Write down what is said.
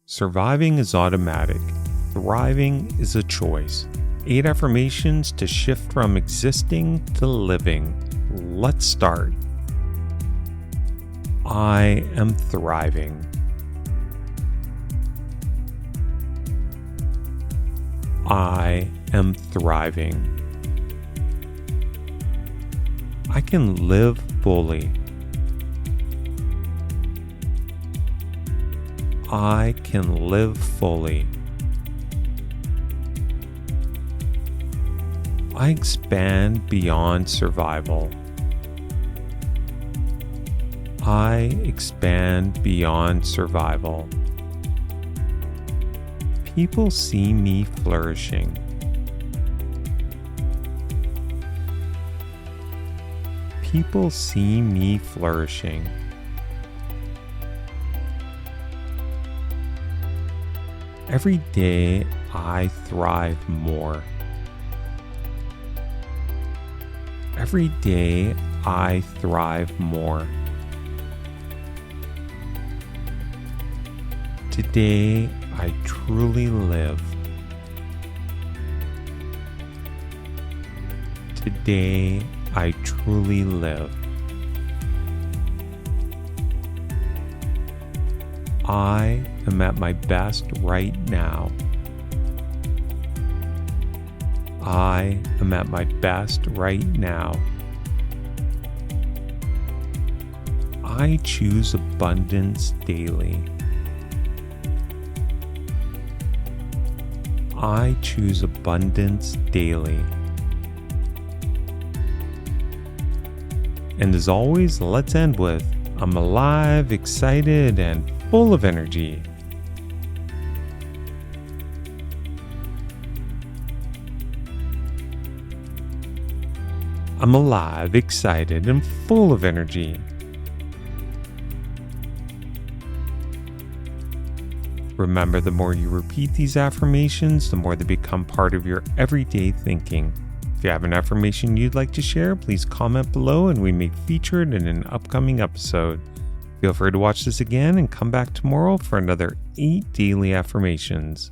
Surviving is automatic. Thriving is a choice. 8 affirmations to shift from existing to living. Let's start. I am thriving. I am thriving. I can live fully. I can live fully. I expand beyond survival. I expand beyond survival. People see me flourishing. People see me flourishing. Every day I thrive more. Every day I thrive more. Today I truly live. Today I truly live. I am at my best right now. I am at my best right now. I choose abundance daily. I choose abundance daily. And as always, let's end with, I'm alive, excited, and full of energy. I'm alive, excited, and full of energy. Remember, the more you repeat these affirmations, the more they become part of your everyday thinking. If you have an affirmation you'd like to share, please comment below and we may feature it in an upcoming episode. Feel free to watch this again and come back tomorrow for another 8 daily affirmations.